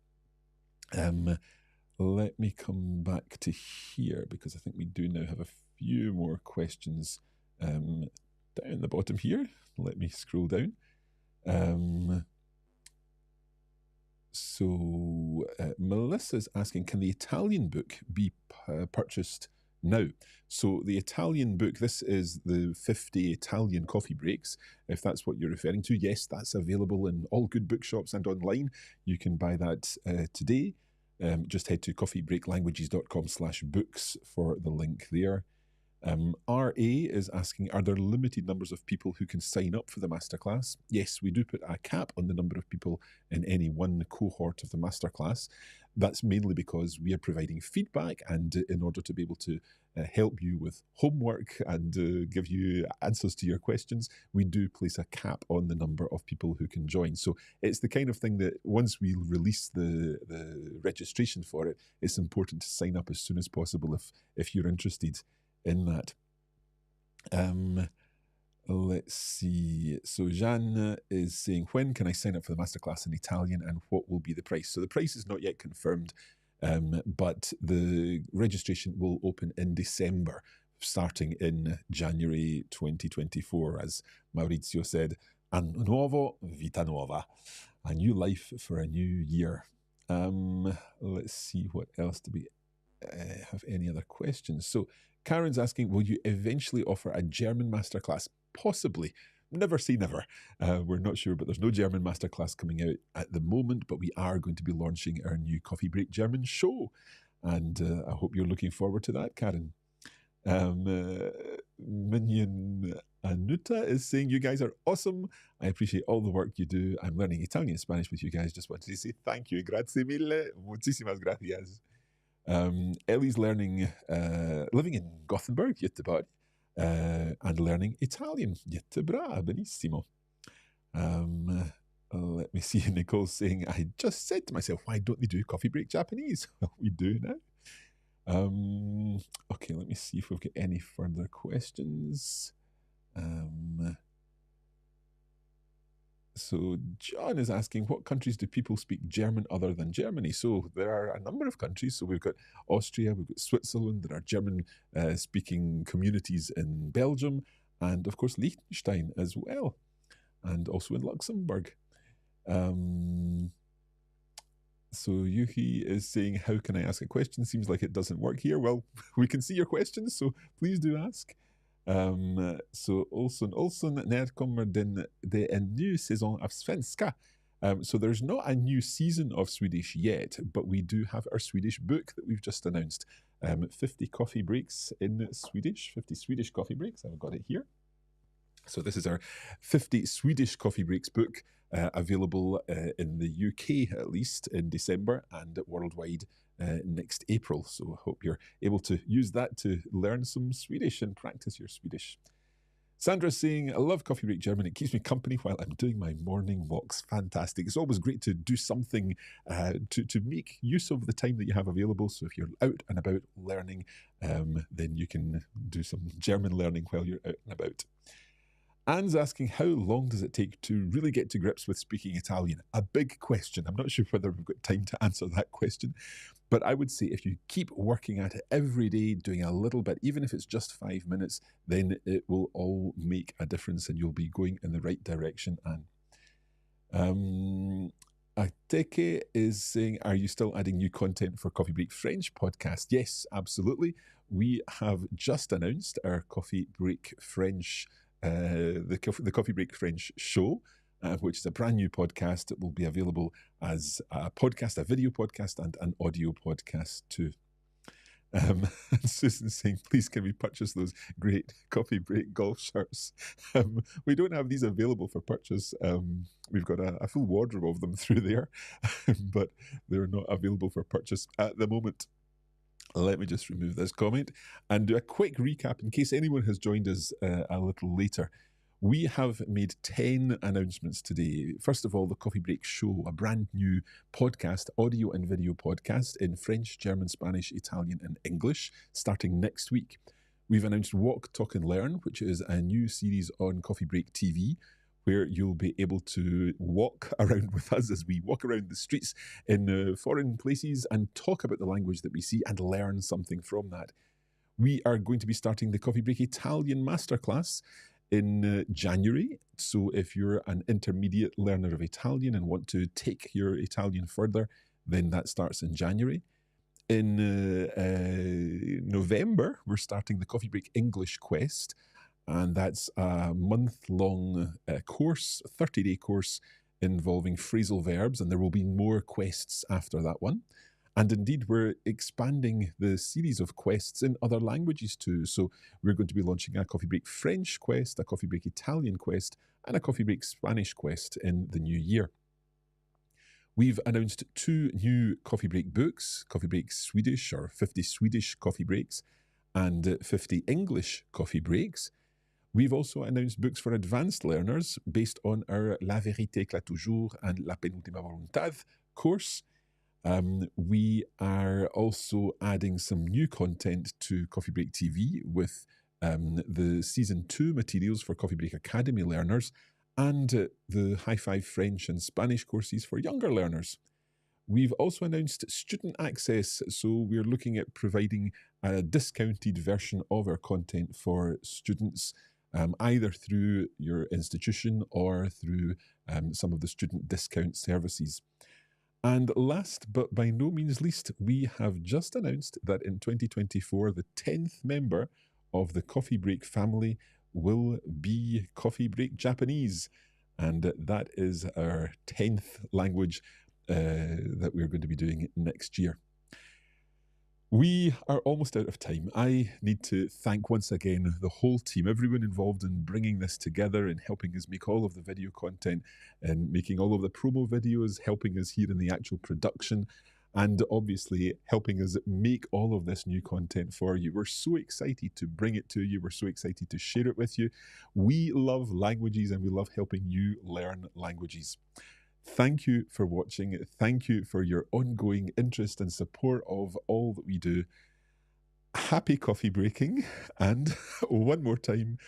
Let me come back to here because I think we do now have a few more questions down the bottom here. Let me scroll down. So Melissa's asking, can the Italian book be purchased now? So the Italian book, this is the 50 Italian coffee breaks. If that's what you're referring to, yes, that's available in all good bookshops and online. You can buy that today. Just head to coffeebreaklanguages.com/books for the link there. RA is asking, are there limited numbers of people who can sign up for the masterclass? Yes, we do put a cap on the number of people in any one cohort of the masterclass. That's mainly because we are providing feedback, and in order to be able to help you with homework and give you answers to your questions, we do place a cap on the number of people who can join. So it's the kind of thing that once we release the registration for it, it's important to sign up as soon as possible if you're interested in that. Let's see. So Jeanne is saying, when can I sign up for the masterclass in Italian and what will be the price? So the price is not yet confirmed, but the registration will open in December, starting in January 2024. As Maurizio said, anno nuovo, vita nuova. A new life for a new year. Let's see, what else do we have any other questions? So Karen's asking, will you eventually offer a German masterclass? Possibly. Never say never. We're not sure, but there's no German masterclass coming out at the moment, but we are going to be launching our new Coffee Break German show. And I hope you're looking forward to that, Karen. Minion Anuta is saying, you guys are awesome. I appreciate all the work you do. I'm learning Italian and Spanish with you guys. Just wanted to say thank you. Grazie mille. Muchísimas gracias. Ellie's learning, living in Gothenburg, Göteborg, and learning Italian. Jättebra, benissimo. Let me see. Nicole's saying, I just said to myself, why don't they do Coffee Break Japanese? Well, we do now. Okay, let me see if we've got any further questions. So John is asking, what countries do people speak German other than Germany? So there are a number of countries. So we've got Austria, we've got Switzerland, there are German-speaking communities in Belgium, and of course Liechtenstein as well, and also in Luxembourg. So Yuki is saying, how can I ask a question? Seems like it doesn't work here. Well, we can see your questions, so please do ask. Så Olsson, när kommer det en ny säsong av svenska? So there's not a new season of Swedish yet, but we do have our Swedish book that we've just announced. 50 coffee breaks in Swedish, 50 Swedish coffee breaks. I've got it here. So this is our 50 Swedish coffee breaks book, available in the UK at least in December and worldwide next April. So I hope you're able to use that to learn some Swedish and practice your Swedish. Sandra's saying, I love Coffee Break German. It keeps me company while I'm doing my morning walks. Fantastic. It's always great to do something to make use of the time that you have available. So if you're out and about learning, then you can do some German learning while you're out and about. Anne's asking, how long does it take to really get to grips with speaking Italian? A big question. I'm not sure whether we've got time to answer that question, but I would say if you keep working at it every day, doing a little bit, even if it's just 5 minutes, then it will all make a difference and you'll be going in the right direction, Anne. Ateke is saying, are you still adding new content for Coffee Break French podcast? Yes, absolutely. We have just announced our Coffee Break French the Coffee Break French show, which is a brand new podcast that will be available as a podcast, a video podcast, and an audio podcast too. And Susan's saying, please can we purchase those great Coffee Break golf shirts? We don't have these available for purchase. We've got a full wardrobe of them through there, but they're not available for purchase at the moment. Let me just remove this comment and do a quick recap in case anyone has joined us a little later. We have made 10 announcements today. First of all, the Coffee Break Show, a brand new podcast, audio and video podcast in French, German, Spanish, Italian, and English, starting next week. We've announced Walk, Talk and Learn, which is a new series on Coffee Break TV, where you'll be able to walk around with us as we walk around the streets in foreign places and talk about the language that we see and learn something from that. We are going to be starting the Coffee Break Italian Masterclass in January. So if you're an intermediate learner of Italian and want to take your Italian further, then that starts in January. In November, we're starting the Coffee Break English Quest, and that's a month-long course, 30-day course involving phrasal verbs, and there will be more quests after that one. And indeed, we're expanding the series of quests in other languages too. So we're going to be launching a Coffee Break French quest, a Coffee Break Italian quest, and a Coffee Break Spanish quest in the new year. We've announced 2 new Coffee Break books, Coffee Break Swedish, or 50 Swedish Coffee Breaks, and 50 English Coffee Breaks. We've also announced books for advanced learners based on our La Vérité éclate toujours and La Penultima Voluntad course. We are also adding some new content to Coffee Break TV with the Season 2 materials for Coffee Break Academy learners and the High Five French and Spanish courses for younger learners. We've also announced student access, so we're looking at providing a discounted version of our content for students, either through your institution or through some of the student discount services. And last but by no means least, we have just announced that in 2024, the 10th member of the Coffee Break family will be Coffee Break Japanese. And that is our 10th language that we're going to be doing next year. We are almost out of time. I need to thank once again the whole team, everyone involved in bringing this together and helping us make all of the video content and making all of the promo videos, helping us here in the actual production, and obviously helping us make all of this new content for you. We're so excited to bring it to you. We're so excited to share it with you. We love languages and we love helping you learn languages. Thank you for watching. Thank you for your ongoing interest and support of all that we do. Happy coffee breaking. And one more time,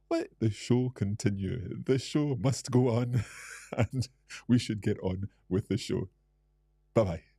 let the show continue. The show must go on and we should get on with the show. Bye-bye.